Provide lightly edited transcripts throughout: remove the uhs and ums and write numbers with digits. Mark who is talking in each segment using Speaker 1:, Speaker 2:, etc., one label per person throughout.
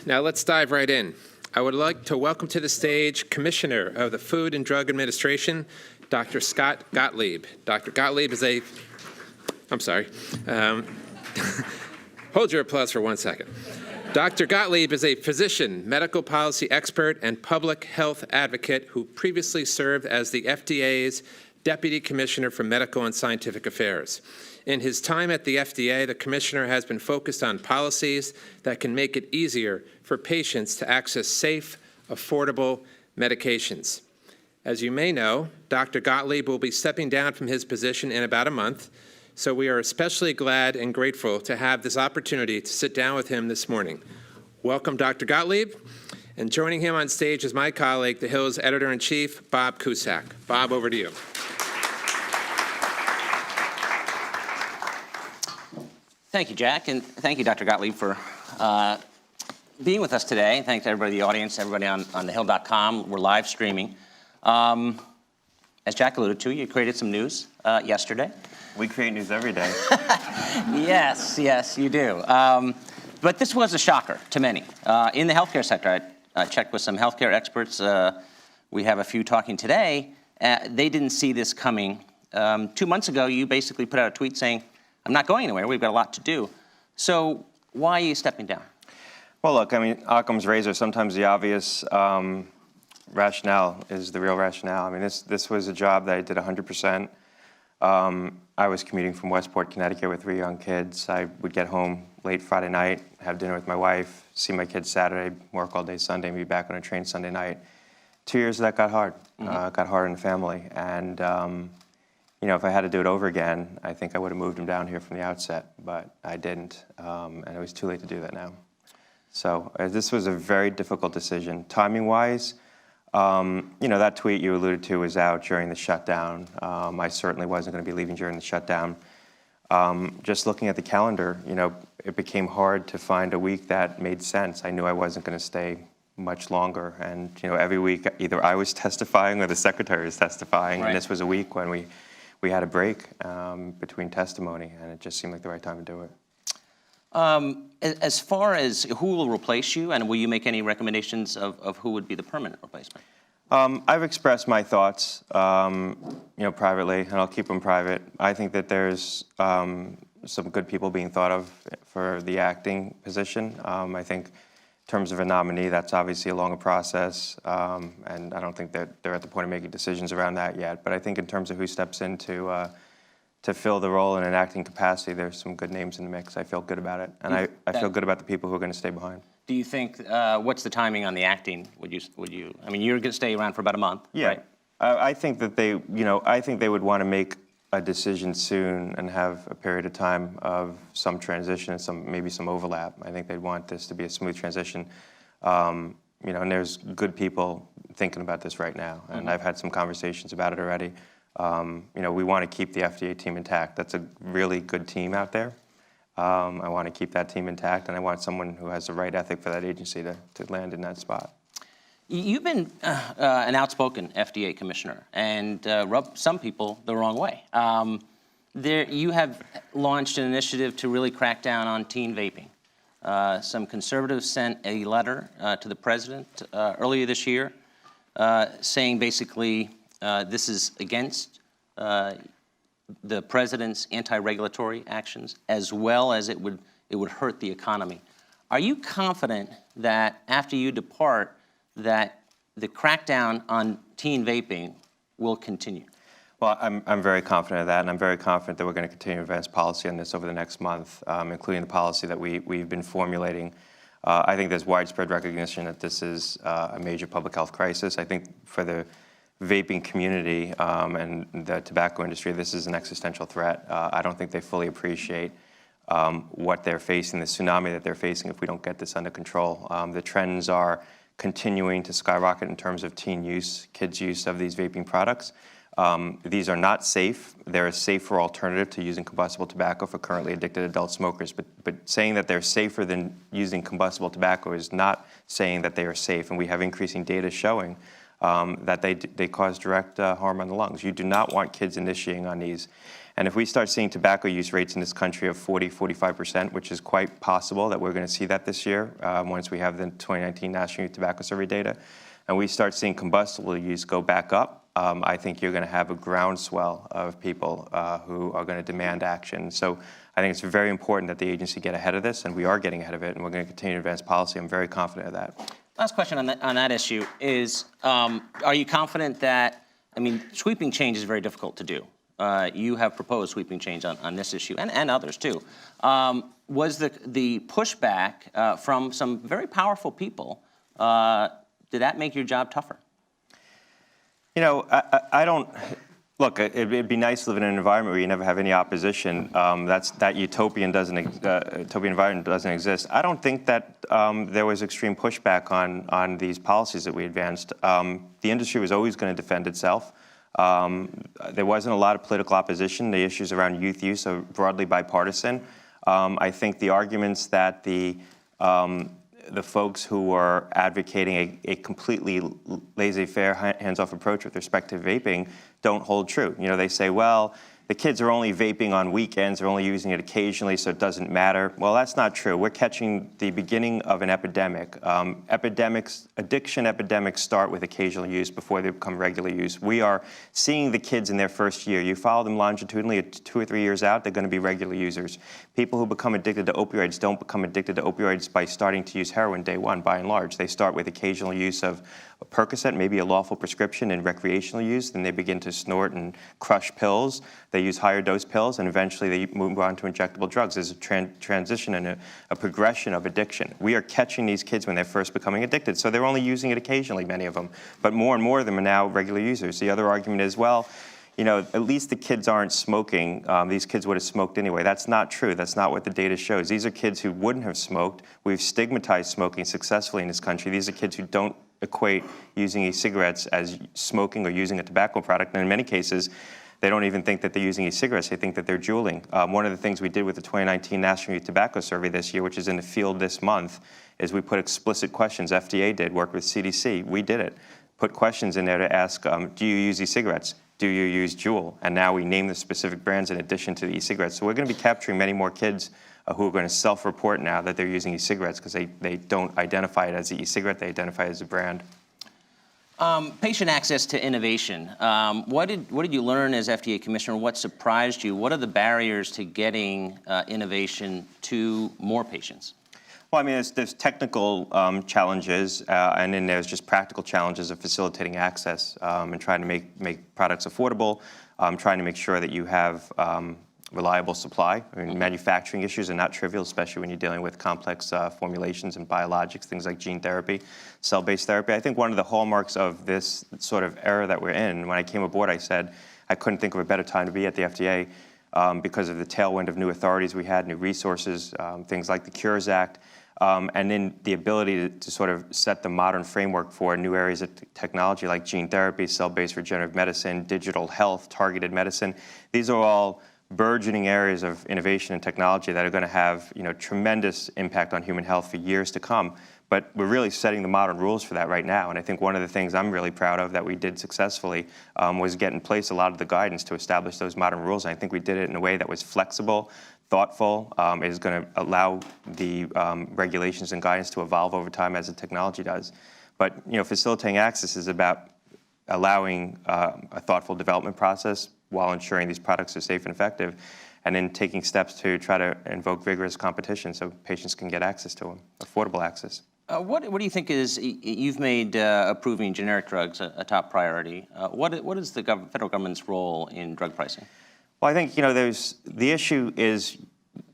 Speaker 1: Now let's dive right in. I would like to welcome to the stage Commissioner of the Food and Drug Administration, Dr. Scott Gottlieb. Dr. Gottlieb is a, I'm sorry, hold your applause for 1 second. Dr. Gottlieb is a physician, medical policy expert, and public health advocate who previously served as the FDA's Deputy Commissioner for Medical and Scientific Affairs. In his time at the FDA, the Commissioner has been focused on policies that can make it easier for patients to access safe, affordable medications. As you may know, Dr. Gottlieb will be stepping down from his position in about a month, so we are especially glad and grateful to have this opportunity to sit down with him this morning. Welcome, Dr. Gottlieb. And joining him on stage is my colleague, The Hill's Editor-in-Chief, Bob Cusack. Bob, over to you.
Speaker 2: Thank you, Jack, and thank you, Dr. Gottlieb, for being with us today. Thanks to everybody in the audience, everybody on thehill.com. We're live streaming. As Jack alluded to, you created some news yesterday.
Speaker 3: We create news every day.
Speaker 2: Yes, you do. But this was a shocker to many. In the healthcare sector, I checked with some healthcare experts. We have a few talking today. They didn't see this coming. 2 months ago, you basically put out a tweet saying, I'm not going anywhere. We've got a lot to do. So why are you stepping down?
Speaker 3: Well, look, I mean, Occam's razor, sometimes the obvious rationale is the real rationale. I mean, this was a job that I did 100%. I was commuting from Westport, Connecticut with 3 young kids. I would get home late Friday night, have dinner with my wife, see my kids Saturday, work all day Sunday, and be back on a train Sunday night. 2 years of that got hard. Got hard in the family. And you know, if I had to do it over again, I think I would have moved him down here from the outset, but I didn't, and it was too late to do that now. So this was a very difficult decision. Timing-wise, you know, that tweet you alluded to was out during the shutdown. I certainly wasn't going to be leaving during the shutdown. Just looking at the calendar, you know, it became hard to find a week that made sense. I knew I wasn't going to stay much longer, and you know, every week either I was testifying or the secretary was testifying, and this was a week when we had a break between testimony, and it just seemed like the right time to do it.
Speaker 2: As far as who will replace you, and will you make any recommendations of who would be the permanent replacement?
Speaker 3: I've expressed my thoughts, you know, privately, and I'll keep them private. I think that there's some good people being thought of for the acting position. I think in terms of a nominee, that's obviously a longer process, and I don't think that they're at the point of making decisions around that yet. But I think in terms of who steps in to fill the role in an acting capacity, there's some good names in the mix. I feel good about it, and I feel good about the people who are going to stay behind.
Speaker 2: Do you think, what's the timing on the acting? Would you? I mean, you're going to stay around for about a month, right?
Speaker 3: I think that I think they would want to make a decision soon and have a period of time of some transition and maybe some overlap. I think they'd want this to be a smooth transition. You know, and there's good people thinking about this right now, and I've had some conversations about it already. You know, we want to keep the FDA team intact. That's a really good team out there. I want to keep that team intact, and I want someone who has the right ethic for that agency to land in that spot.
Speaker 2: You've been an outspoken FDA commissioner and rubbed some people the wrong way. You have launched an initiative to really crack down on teen vaping. Some conservatives sent a letter to the president earlier this year saying basically this is against the president's anti-regulatory actions, as well as it would hurt the economy. Are you confident that after you depart, that the crackdown on teen vaping will continue?
Speaker 3: Well, I'm very confident of that, and I'm very confident that we're going to continue to advance policy on this over the next month, including the policy that we've been formulating. I think there's widespread recognition that this is a major public health crisis. I think for the vaping community and the tobacco industry, this is an existential threat. I don't think they fully appreciate what they're facing, the tsunami that they're facing if we don't get this under control. The trends are continuing to skyrocket in terms of teen use, kids' use of these vaping products. These are not safe. They're a safer alternative to using combustible tobacco for currently addicted adult smokers. But saying that they're safer than using combustible tobacco is not saying that they are safe. And we have increasing data showing that they cause direct harm on the lungs. You do not want kids initiating on these. And if we start seeing tobacco use rates in this country of 40–45%, which is quite possible that we're going to see that this year once we have the 2019 National Youth Tobacco Survey data, and we start seeing combustible use go back up, I think you're going to have a groundswell of people who are going to demand action. So I think it's very important that the agency get ahead of this, and we are getting ahead of it, and we're going to continue to advance policy. I'm very confident of that.
Speaker 2: Last question on that issue is, are you confident that, I mean, sweeping change is very difficult to do. You have proposed sweeping change on this issue, and others too. Was the pushback from some very powerful people, did that make your job tougher?
Speaker 3: You know, I don't, look, it'd be nice to live in an environment where you never have any opposition. That utopian environment doesn't exist. I don't think that there was extreme pushback on these policies that we advanced. The industry was always going to defend itself. There wasn't a lot of political opposition. The issues around youth use are broadly bipartisan. I think the arguments that the folks who are advocating a completely laissez-faire, hands-off approach with respect to vaping don't hold true. You know, they say, well, the kids are only vaping on weekends, they're only using it occasionally, so it doesn't matter. Well, that's not true. We're catching the beginning of an epidemic. Addiction epidemics start with occasional use before they become regular use. We are seeing the kids in their first year. You follow them longitudinally at 2 or 3 years out, they're going to be regular users. People who become addicted to opioids don't become addicted to opioids by starting to use heroin day one, by and large. They start with occasional use of a Percocet, maybe a lawful prescription, and recreational use. Then they begin to snort and crush pills. They use higher dose pills, and eventually they move on to injectable drugs. There's a transition and a progression of addiction. We are catching these kids when they're first becoming addicted, so they're only using it occasionally, many of them. But more and more of them are now regular users. The other argument is, well, you know, at least the kids aren't smoking. These kids would have smoked anyway. That's not true. That's not what the data shows. These are kids who wouldn't have smoked. We've stigmatized smoking successfully in this country. These are kids who don't equate using e-cigarettes as smoking or using a tobacco product. And in many cases, they don't even think that they're using e-cigarettes. They think that they're juuling. One of the things we did with the 2019 National Youth Tobacco Survey this year, which is in the field this month, is we put explicit questions. FDA did, worked with CDC. We did it. Put questions in there to ask, do you use e-cigarettes? Do you use Juul? And now we name the specific brands in addition to the e-cigarettes. So we're going to be capturing many more kids who are going to self-report now that they're using e-cigarettes because they don't identify it as the e-cigarette, they identify it as a brand.
Speaker 2: Patient access to innovation. What did you learn as FDA Commissioner? What surprised you? What are the barriers to getting innovation to more patients?
Speaker 3: Well, I mean, there's technical challenges, and then there's just practical challenges of facilitating access and trying to make products affordable, trying to make sure that you have reliable supply. I mean, manufacturing issues are not trivial, especially when you're dealing with complex formulations and biologics, things like gene therapy, cell-based therapy. I think one of the hallmarks of this sort of era that we're in, when I came aboard, I said I couldn't think of a better time to be at the FDA because of the tailwind of new authorities we had, new resources, things like the Cures Act, and then the ability to sort of set the modern framework for new areas of technology like gene therapy, cell-based regenerative medicine, digital health, targeted medicine. These are all burgeoning areas of innovation and technology that are going to have, you know, tremendous impact on human health for years to come. But we're really setting the modern rules for that right now. And I think one of the things I'm really proud of that we did successfully was get in place a lot of the guidance to establish those modern rules. And I think we did it in a way that was flexible, thoughtful, is going to allow the regulations and guidance to evolve over time as the technology does. But, you know, facilitating access is about allowing a thoughtful development process while ensuring these products are safe and effective, and then taking steps to try to invoke vigorous competition so patients can get access to them, affordable access.
Speaker 2: What do you think is, you've made approving generic drugs a top priority. What is the federal government's role in drug pricing?
Speaker 3: Well, I think, you know, the issue is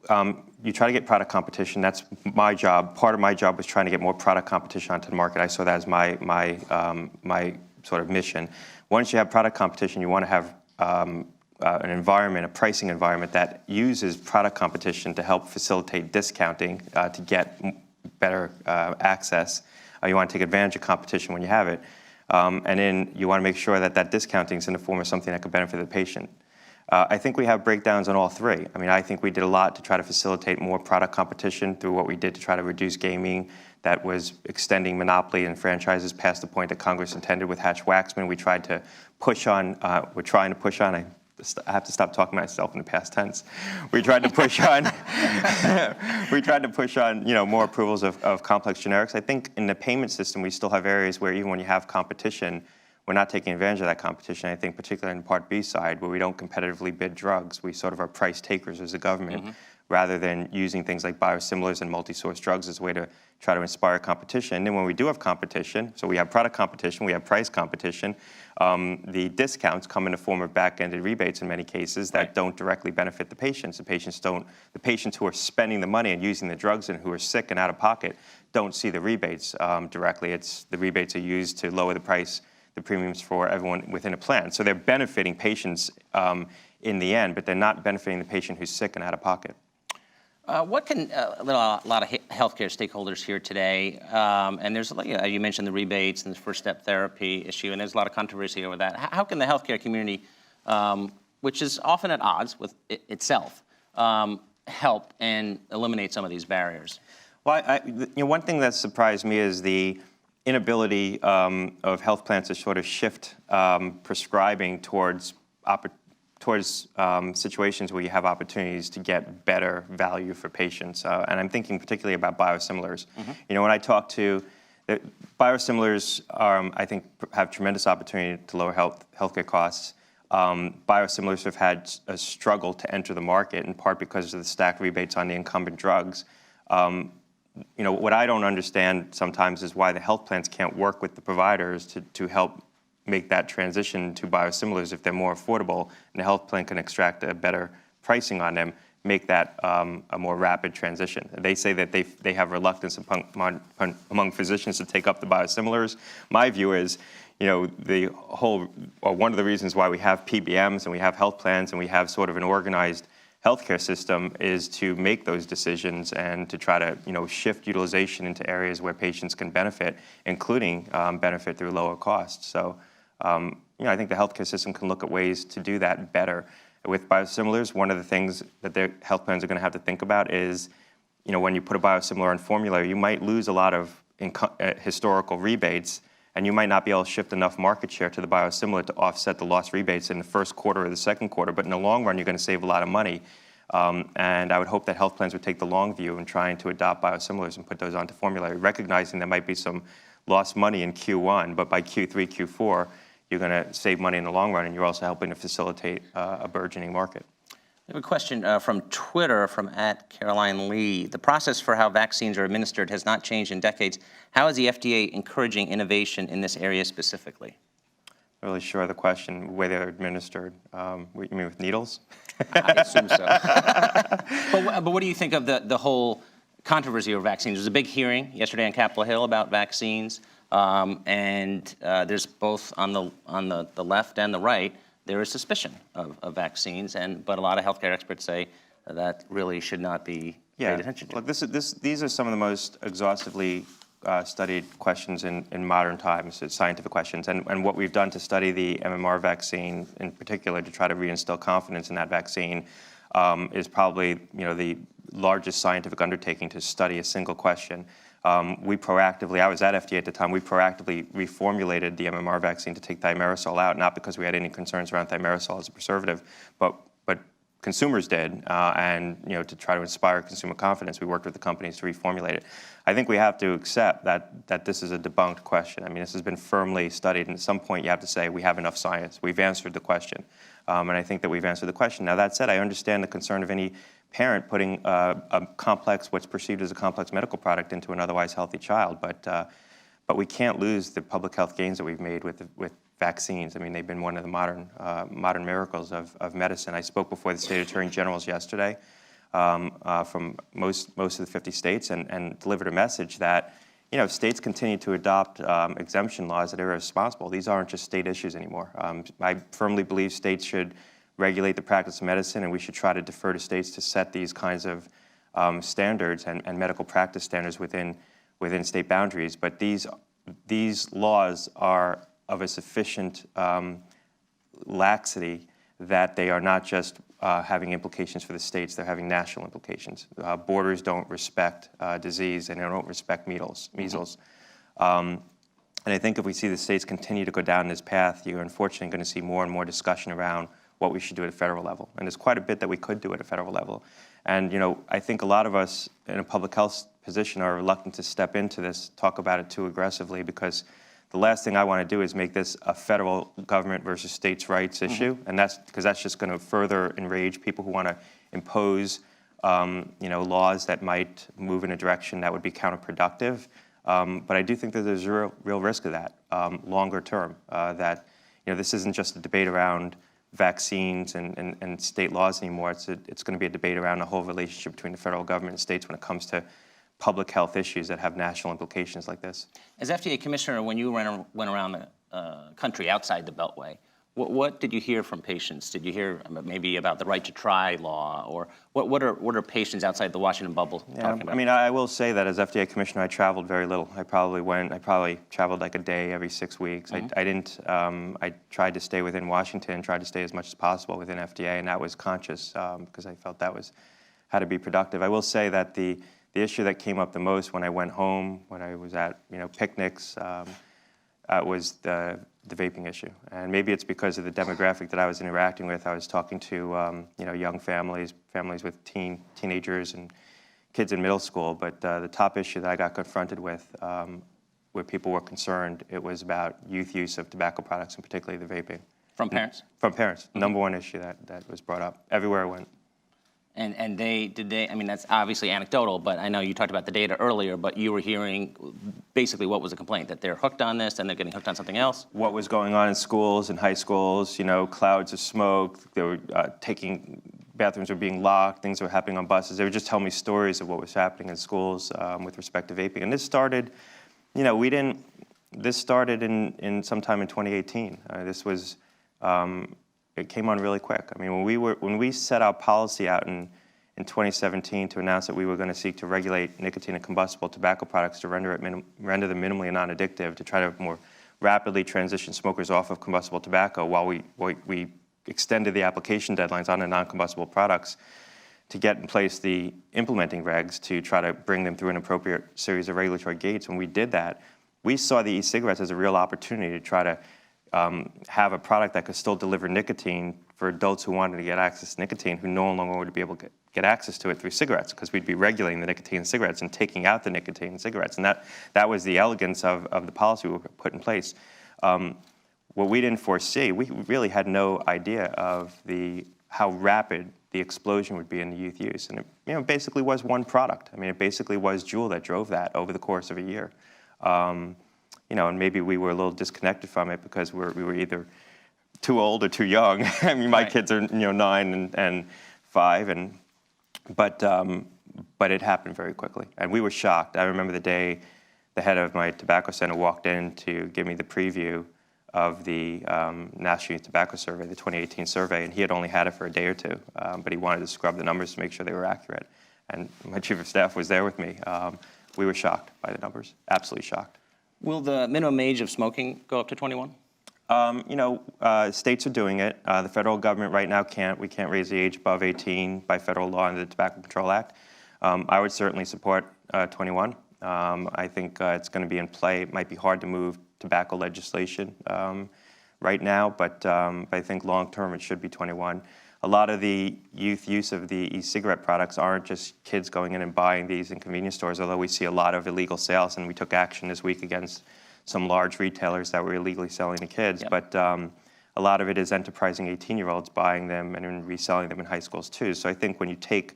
Speaker 3: you try to get product competition. That's my job. Part of my job was trying to get more product competition onto the market. I saw that as my sort of mission. Once you have product competition, you want to have an environment, a pricing environment that uses product competition to help facilitate discounting to get better access. You want to take advantage of competition when you have it. And then you want to make sure that that discounting is in the form of something that could benefit the patient. I think we have breakdowns on all three. I mean, I think we did a lot to try to facilitate more product competition through what we did to try to reduce gaming. That was extending monopoly and franchises past the point that Congress intended with Hatch-Waxman. We tried to push on, we're trying to push on, I I have to stop talking myself in the past tense. We tried to push on, more approvals of complex generics. I think in the payment system, we still have areas where even when you have competition, we're not taking advantage of that competition. I think particularly in the Part B side, where we don't competitively bid drugs, we sort of are price takers as a government, rather than using things like biosimilars and multi-source drugs as a way to try to inspire competition. And then when we do have competition, so we have product competition, we have price competition, the discounts come in the form of back-ended rebates in many cases that don't directly benefit the patients. The patients who are spending the money and using the drugs and who are sick and out of pocket don't see the rebates directly. The rebates are used to lower the price, the premiums for everyone within a plan. So they're benefiting patients in the end, but they're not benefiting the patient who's sick and out of pocket.
Speaker 2: What can a lot of healthcare stakeholders here today, and there's, you mentioned the rebates and the first step therapy issue, and there's a lot of controversy over that. How can the healthcare community, which is often at odds with itself, help and eliminate some of these barriers?
Speaker 3: Well, one thing that surprised me is the inability of health plans to sort of shift prescribing towards situations where you have opportunities to get better value for patients. And I'm thinking particularly about biosimilars. When I talk to biosimilars, I think have tremendous opportunity to lower healthcare costs. Biosimilars have had a struggle to enter the market, in part because of the stacked rebates on the incumbent drugs. What I don't understand sometimes is why the health plans can't work with the providers to help make that transition to biosimilars if they're more affordable, and the health plan can extract a better pricing on them, make that a more rapid transition. They say that they have reluctance among physicians to take up the biosimilars. My view is, one of the reasons why we have PBMs and we have health plans and we have sort of an organized healthcare system is to make those decisions and to try to, shift utilization into areas where patients can benefit, including benefit through lower costs. So, I think the healthcare system can look at ways to do that better. With biosimilars, one of the things that the health plans are going to have to think about is, when you put a biosimilar on formulary, you might lose a lot of historical rebates, and you might not be able to shift enough market share to the biosimilar to offset the lost rebates in the first quarter or the second quarter. But in the long run, you're going to save a lot of money. And I would hope that health plans would take the long view in trying to adopt biosimilars and put those onto formulary, recognizing there might be some lost money in Q1, but by Q3, Q4, you're going to save money in the long run, and you're also helping to facilitate a burgeoning market.
Speaker 2: We have a question from Twitter from @Caroline Lee. The process for how vaccines are administered has not changed in decades. How is the FDA encouraging innovation in this area specifically?
Speaker 3: Not really sure of the question, the way they're administered. You mean with needles?
Speaker 2: I assume so. But what do you think of the whole controversy over vaccines? There was a big hearing yesterday on Capitol Hill about vaccines, and there's both on the left and the right, there is suspicion of vaccines, but a lot of healthcare experts say that really should not be paid attention to.
Speaker 3: Look, these are some of the most exhaustively studied questions in modern times, scientific questions, and what we've done to study the MMR vaccine in particular to try to reinstill confidence in that vaccine is probably the largest scientific undertaking to study a single question. We proactively, I was at FDA at the time, we proactively reformulated the MMR vaccine to take thimerosal out, not because we had any concerns around thimerosal as a preservative, but consumers did, and to try to inspire consumer confidence, we worked with the companies to reformulate it. I think we have to accept that this is a debunked question. I mean, this has been firmly studied, and at some point you have to say we have enough science. We've answered the question, and I think that we've answered the question. Now, that said, I understand the concern of any parent putting what's perceived as a complex medical product into an otherwise healthy child, but we can't lose the public health gains that we've made with vaccines. I mean, they've been one of the modern miracles of medicine. I spoke before the state attorney generals yesterday from most of the 50 states and delivered a message that states continue to adopt exemption laws that are irresponsible. These aren't just state issues anymore. I firmly believe states should regulate the practice of medicine, and we should try to defer to states to set these kinds of standards and medical practice standards within state boundaries. But these laws are of a sufficient laxity that they are not just having implications for the states, they're having national implications. Borders don't respect disease, and they don't respect measles. And I think if we see the states continue to go down this path, you're unfortunately going to see more and more discussion around what we should do at a federal level. And there's quite a bit that we could do at a federal level. And I think a lot of us in a public health position are reluctant to step into this, talk about it too aggressively, because the last thing I want to do is make this a federal government versus states' rights issue, and that's because that's just going to further enrage people who want to impose, laws that might move in a direction that would be counterproductive. But I do think that there's a real risk of that longer term. That this isn't just a debate around vaccines and state laws anymore. It's going to be a debate around the whole relationship between the federal government and states when it comes to public health issues that have national implications like this.
Speaker 2: As FDA commissioner, when you went around the country outside the Beltway, what did you hear from patients? Did you hear maybe about the right to try law, or what are patients outside the Washington bubble talking about?
Speaker 3: I mean, I will say that as FDA commissioner, I traveled very little. I probably traveled like a day every 6 weeks. I tried to stay within Washington, tried to stay as much as possible within FDA, and that was conscious because I felt that had to be productive. I will say that the issue that came up the most when I went home, when I was at picnics, was the vaping issue. And maybe it's because of the demographic that I was interacting with. I was talking to young families with teenagers and kids in middle school. But the top issue that I got confronted with, where people were concerned, it was about youth use of tobacco products, and particularly the vaping.
Speaker 2: From parents?
Speaker 3: From parents. Number one issue that was brought up everywhere I went.
Speaker 2: And did they, I mean, that's obviously anecdotal, but I know you talked about the data earlier, but you were hearing basically what was the complaint, that they're hooked on this and they're getting hooked on something else?
Speaker 3: What was going on in schools and high schools, clouds of smoke, they were bathrooms were being locked, things were happening on buses. They would just tell me stories of what was happening in schools with respect to vaping. And this started, this started in sometime in 2018. It came on really quick. I mean, when we set our policy out in 2017 to announce that we were going to seek to regulate nicotine and combustible tobacco products to render them minimally non-addictive, to try to more rapidly transition smokers off of combustible tobacco while we extended the application deadlines on the non-combustible products, to get in place the implementing regs to try to bring them through an appropriate series of regulatory gates. When we did that, we saw the e-cigarettes as a real opportunity to try to have a product that could still deliver nicotine for adults who wanted to get access to nicotine, who no longer would be able to get access to it through cigarettes, because we'd be regulating the nicotine in cigarettes and taking out the nicotine in cigarettes. And that was the elegance of the policy we put in place. What we didn't foresee, we really had no idea of how rapid the explosion would be in the youth use. And it basically was one product. I mean, it basically was Juul that drove that over the course of a year. And maybe we were a little disconnected from it because we were either too old or too young. I mean, my kids are 9 and 5, but it happened very quickly, and we were shocked. I remember the day the head of my tobacco center walked in to give me the preview of the National Youth Tobacco Survey, the 2018 survey, and he had only had it for a day or two, but he wanted to scrub the numbers to make sure they were accurate. And my chief of staff was there with me. We were shocked by the numbers, absolutely shocked.
Speaker 2: Will the minimum age of smoking go up to 21?
Speaker 3: States are doing it. The federal government right now we can't raise the age above 18 by federal law under the Tobacco Control Act. I would certainly support 21. I think it's going to be in play. It might be hard to move tobacco legislation right now, but I think long term it should be 21. A lot of the youth use of the e-cigarette products aren't just kids going in and buying these in convenience stores, although we see a lot of illegal sales, and we took action this week against some large retailers that were illegally selling to kids. Yep. But a lot of it is enterprising 18-year-olds buying them and then reselling them in high schools too. So I think when you take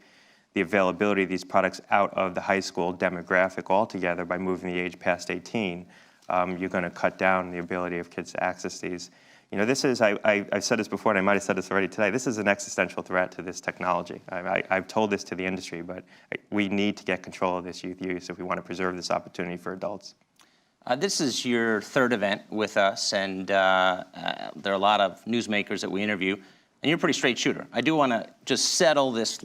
Speaker 3: the availability of these products out of the high school demographic altogether by moving the age past 18, you're going to cut down the ability of kids to access these. This is, I've said this before, and I might have said this already today, this is an existential threat to this technology. I've told this to the industry, but we need to get control of this youth use if we want to preserve this opportunity for adults.
Speaker 2: This is your third event with us, and there are a lot of newsmakers that we interview, and you're a pretty straight shooter. I do want to just settle this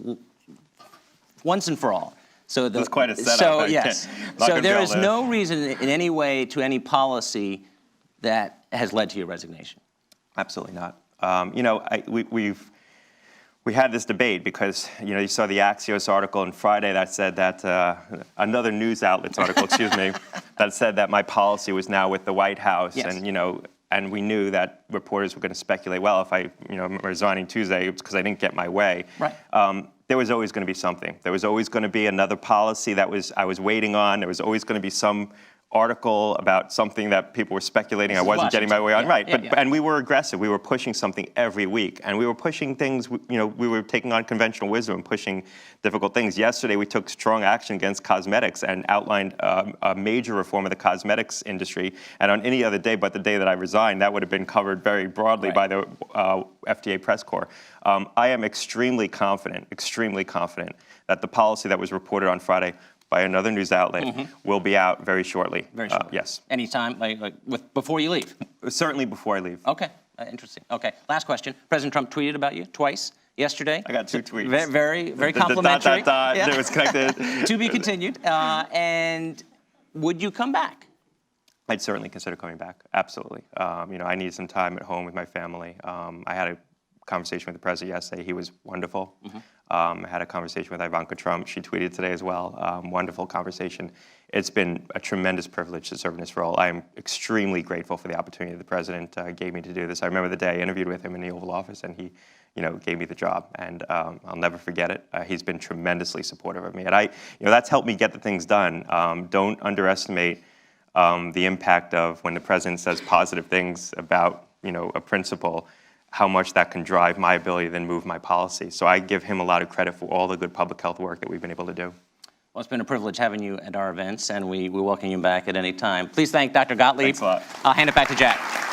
Speaker 2: once and for all. So
Speaker 3: that's quite a setup.
Speaker 2: So yes. So there is no reason in any way to any policy that has led to your resignation.
Speaker 3: Absolutely not. We had this debate because you saw the Axios article on Friday that said that another news outlet's article, excuse me, that said that my policy was now with the White House,
Speaker 2: yes.
Speaker 3: And and we knew that reporters were going to speculate, well, if I, am resigning Tuesday, it's because I didn't get my way.
Speaker 2: Right.
Speaker 3: There was always going to be something. There was always going to be another policy that I was waiting on. There was always going to be some article about something that people were speculating I wasn't getting my way on. Right. And we were aggressive. We were pushing something every week. And we were pushing things, we were taking on conventional wisdom and pushing difficult things. Yesterday, we took strong action against cosmetics and outlined a major reform of the cosmetics industry. And on any other day but the day that I resigned, that would have been covered very broadly by the FDA press corps. I am extremely confident that the policy that was reported on Friday by another news outlet will be out very shortly.
Speaker 2: Very shortly.
Speaker 3: Yes.
Speaker 2: Anytime, before you leave?
Speaker 3: Certainly before I leave.
Speaker 2: Okay, interesting. Okay, last question. President Trump tweeted about you twice yesterday.
Speaker 3: I got 2 tweets.
Speaker 2: Very complimentary.
Speaker 3: It was connected.
Speaker 2: To be continued. And would you come back?
Speaker 3: I'd certainly consider coming back. Absolutely. I need some time at home with my family. I had a conversation with the president yesterday. He was wonderful. I had a conversation with Ivanka Trump. She tweeted today as well. Wonderful conversation. It's been a tremendous privilege to serve in this role. I am extremely grateful for the opportunity the president gave me to do this. I remember the day I interviewed with him in the Oval Office, and he, gave me the job, and I'll never forget it. He's been tremendously supportive of me, and that's helped me get the things done. Don't underestimate the impact of when the president says positive things about, a principle, how much that can drive my ability to then move my policy. So I give him a lot of credit for all the good public health work that we've been able to do.
Speaker 2: Well, it's been a privilege having you at our events, and we welcome you back at any time. Please thank Dr. Gottlieb.
Speaker 3: Thanks a lot.
Speaker 2: I'll hand it back to Jack.